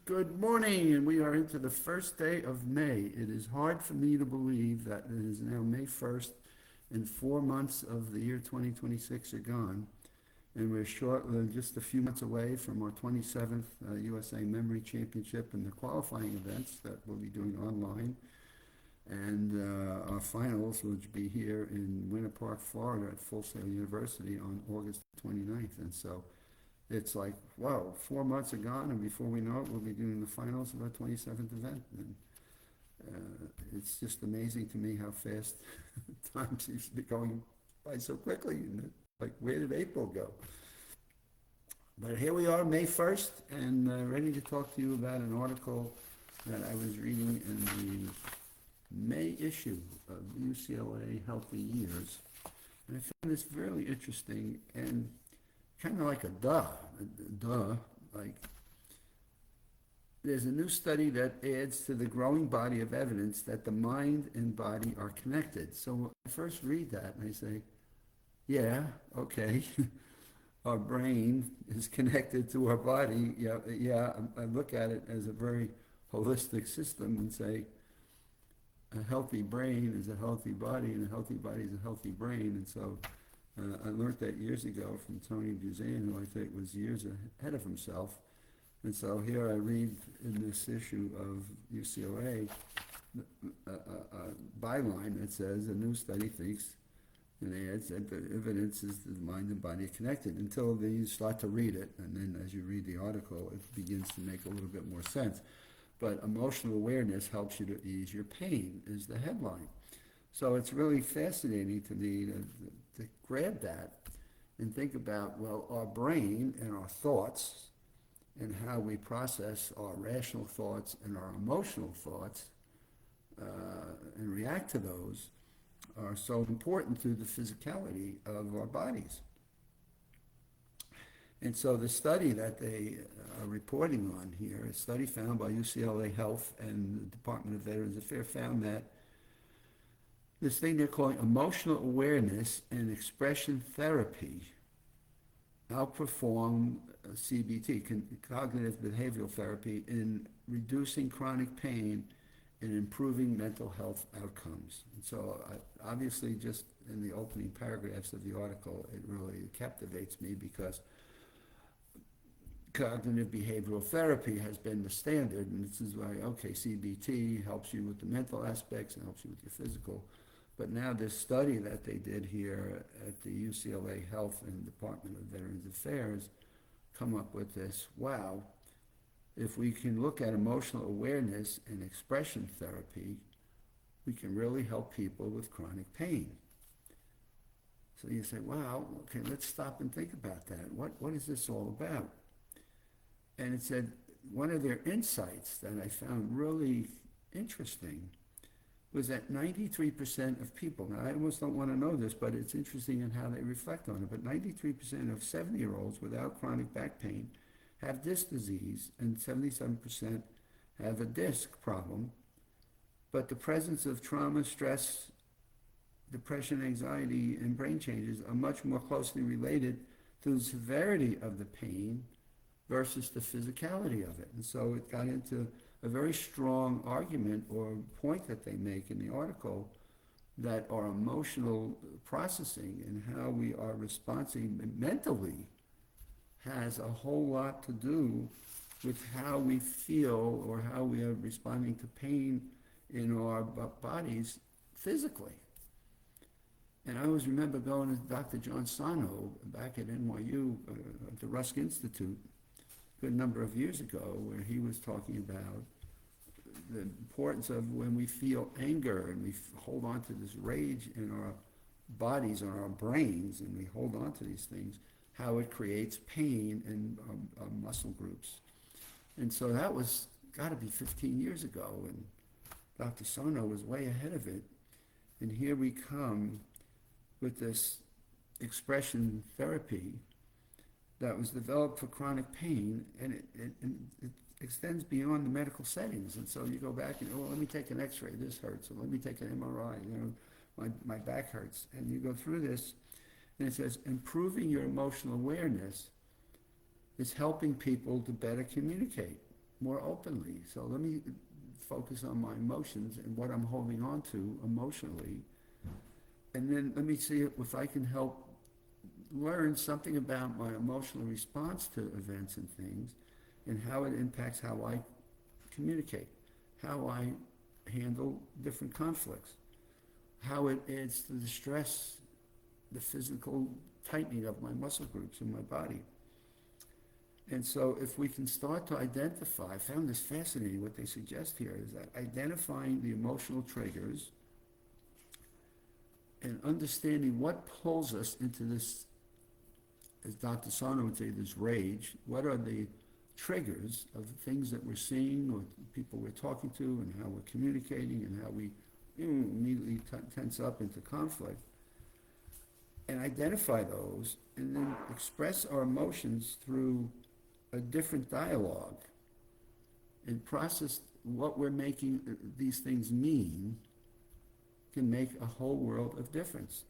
Good morning, and we are into the first day of May. It is hard for me to believe that it is now May 1st, and 4 months of the year 2026 are gone. And we're just a few months away from our 27th USA Memory Championship and the qualifying events that we'll be doing online. And our finals will be here in Winter Park, Florida at Full Sail University on August 29th. And so it's like, wow, 4 months are gone, and before we know it, we'll be doing the finals of our 27th event. And it's just amazing to me how fast time seems to be going by so quickly. And like, where did April go? But here we are, May 1st, and ready to talk to you about an article that I was reading in the May issue of UCLA Healthy Years. And I found this really interesting and kind of like a duh, like there's a new study that adds to the growing body of evidence that the mind and body are connected. So I first read that and I say, yeah, okay, our brain is connected to our body. Yeah, I look at it as a very holistic system and say, a healthy brain is a healthy body, and a healthy body is a healthy brain. And so I learned that years ago from Tony Buzan, who I think was years ahead of himself. And so here I read in this issue of UCLA a byline that says a new study thinks and adds that the evidence is the mind and body are connected, until you start to read it. And then as you read the article, it begins to make a little bit more sense. But emotional awareness helps you to ease your pain is the headline. So it's really fascinating to me to grab that and think about, well, our brain and our thoughts and how we process our rational thoughts and our emotional thoughts and react to those are so important to the physicality of our bodies. And so the study that they are reporting on here, a study found by UCLA Health and the Department of Veterans Affairs, found that this thing they're calling emotional awareness and expression therapy outperformed CBT, cognitive behavioral therapy, in reducing chronic pain and improving mental health outcomes. And so obviously just in the opening paragraphs of the article, it really captivates me because cognitive behavioral therapy has been the standard, and this is why, okay, CBT helps you with the mental aspects and helps you with your physical. But now this study that they did here at the UCLA Health and Department of Veterans Affairs come up with this, wow, if we can look at emotional awareness and expression therapy, we can really help people with chronic pain. So you say, wow, okay, let's stop and think about that. What is this all about? And it said, one of their insights that I found really interesting was that 93% of people, now I almost don't want to know this, but it's interesting in how they reflect on it, but 93% of 70-year-olds without chronic back pain have disc disease, and 77% have a disc problem. But the presence of trauma, stress, depression, anxiety, and brain changes are much more closely related to the severity of the pain versus the physicality of it. And so it got into a very strong argument or point that they make in the article that our emotional processing and how we are responding mentally has a whole lot to do with how we feel or how we are responding to pain in our bodies physically. And I always remember going to Dr. John Sano back at NYU, at the Rusk Institute, a good number of years ago, where he was talking about the importance of when we feel anger and we hold on to this rage in our bodies or our brains, and we hold on to these things, how it creates pain in our muscle groups. And so that was got to be 15 years ago, and Dr. Sono was way ahead of it. And here we come with this expression therapy that was developed for chronic pain, and it extends beyond the medical settings. And so you go back and, oh, let me take an x-ray, this hurts, or let me take an MRI, my back hurts. And you go through this, and it says, improving your emotional awareness is helping people to better communicate. more openly. So let me focus on my emotions and what I'm holding on to emotionally. And then let me see if I can help learn something about my emotional response to events and things and how it impacts how I communicate, how I handle different conflicts, how it adds to the stress, the physical tightening of my muscle groups in my body. And so if we can start to identify, I found this fascinating, what they suggest here is that identifying the emotional triggers and understanding what pulls us into this, as Dr. Sarno would say, this rage. What are the triggers of the things that we're seeing or people we're talking to and how we're communicating and how we immediately tense up into conflict, and identify those and then express our emotions through a different dialogue and process what we're making these things mean can make a whole world of difference.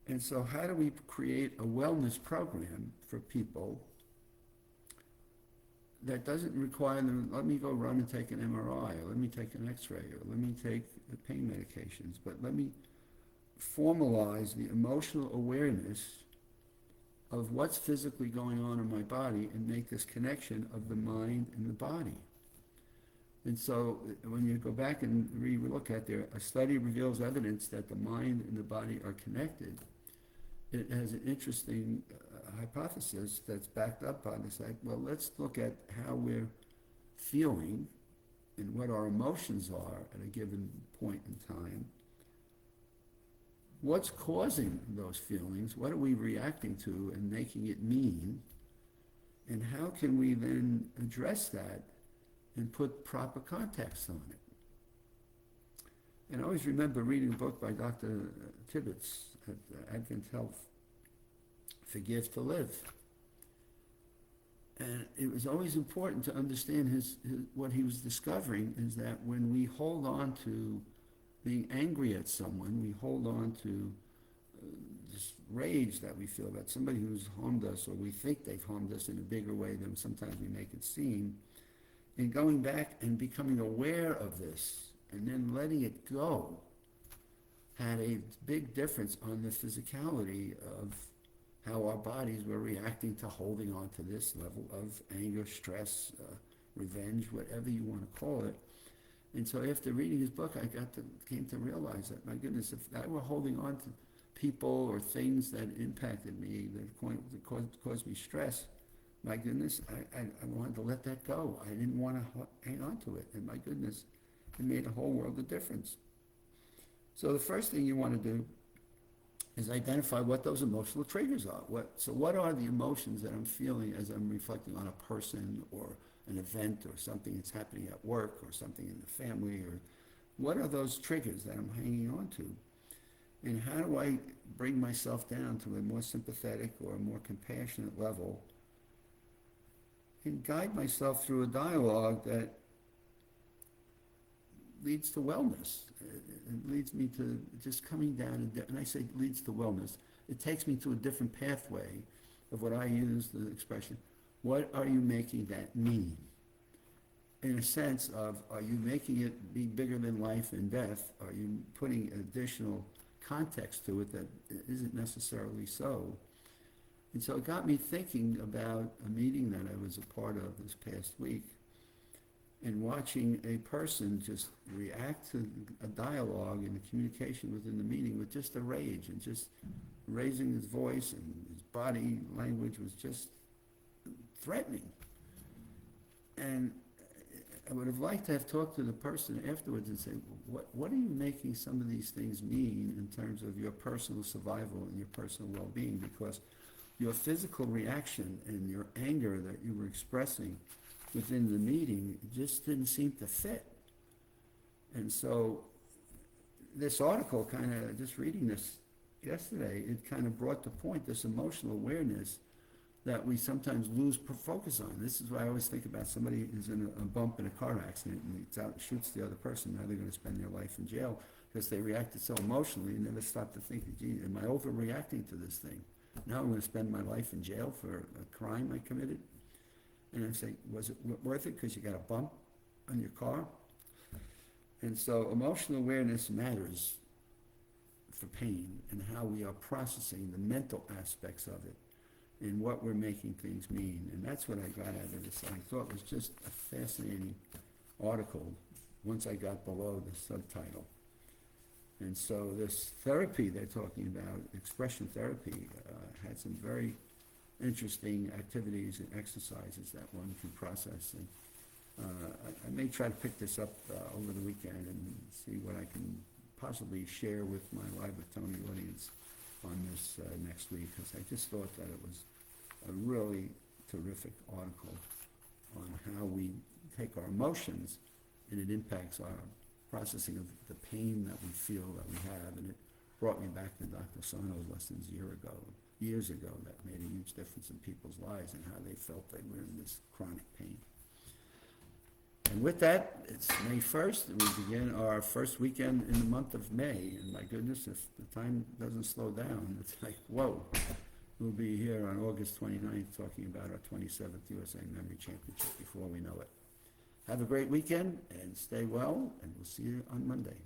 And so how do we create a wellness program for people that doesn't require them, let me go run and take an MRI, or let me take an X-ray, or let me take pain medications, but let me formalize the emotional awareness of what's physically going on in my body and make this connection of the mind and the body. And so when you go back and re-look at there, a study reveals evidence that the mind and the body are connected. It has an interesting hypothesis that's backed up by this. Like, well, let's look at how we're feeling and what our emotions are at a given point in time. What's causing those feelings? What are we reacting to and making it mean? And how can we then address that and put proper context on it? And I always remember reading a book by Dr. Tibbetts at Advent Health, Forgive to Live. And it was always important to understand what he was discovering is that when we hold on to being angry at someone, we hold on to this rage that we feel about somebody who's harmed us, or we think they've harmed us in a bigger way than sometimes we make it seem, and going back and becoming aware of this and then letting it go had a big difference on the physicality of how our bodies were reacting to holding on to this level of anger, stress, revenge, whatever you want to call it. And so after reading his book, I came to realize that, my goodness, if I were holding on to people or things that impacted me, that caused me stress, my goodness, I wanted to let that go. I didn't want to hang on to it. And my goodness, it made a whole world of difference. So the first thing you want to do is identify what those emotional triggers are. What are the emotions that I'm feeling as I'm reflecting on a person or an event or something that's happening at work or something in the family, or what are those triggers that I'm hanging on to? And how do I bring myself down to a more sympathetic or a more compassionate level and guide myself through a dialogue that leads to wellness? It leads me to just coming down, and I say leads to wellness. It takes me to a different pathway of what I use, the expression, what are you making that mean? In a sense of, are you making it be bigger than life and death? Are you putting additional context to it that isn't necessarily so? And so it got me thinking about a meeting that I was a part of this past week, and watching a person just react to a dialogue and a communication within the meeting with just a rage and just raising his voice, and his body language was just threatening. And I would have liked to have talked to the person afterwards and say, what are you making some of these things mean in terms of your personal survival and your personal well-being? Because your physical reaction and your anger that you were expressing within the meeting just didn't seem to fit. And so this article just reading this yesterday, it kind of brought to point this emotional awareness that we sometimes lose focus on. This is why I always think about somebody who's in a bump in a car accident and he's out and shoots the other person. Now they're going to spend their life in jail because they reacted so emotionally and never stopped to think, gee, am I overreacting to this thing? Now I'm going to spend my life in jail for a crime I committed. And I say, was it worth it because you got a bump on your car? And so emotional awareness matters for pain and how we are processing the mental aspects of it and what we're making things mean. And that's what I got out of this. I thought it was just a fascinating article once I got below the subtitle. And so this therapy they're talking about, expression therapy, had some very interesting activities and exercises that one can process. And I may try to pick this up over the weekend and see what I can possibly share with my Live with Tony audience on this next week, because I just thought that it was a really terrific article on how we take our emotions and it impacts our processing of the pain that we feel that we have. And it brought me back to Dr. Sarno's lessons years ago, that made a huge difference in people's lives and how they felt they were in this chronic pain. And with that, it's May 1st, and we begin our first weekend in the month of May. And my goodness, if the time doesn't slow down, it's like, whoa. We'll be here on August 29th talking about our 27th USA Memory Championship before we know it. Have a great weekend and stay well, and we'll see you on Monday.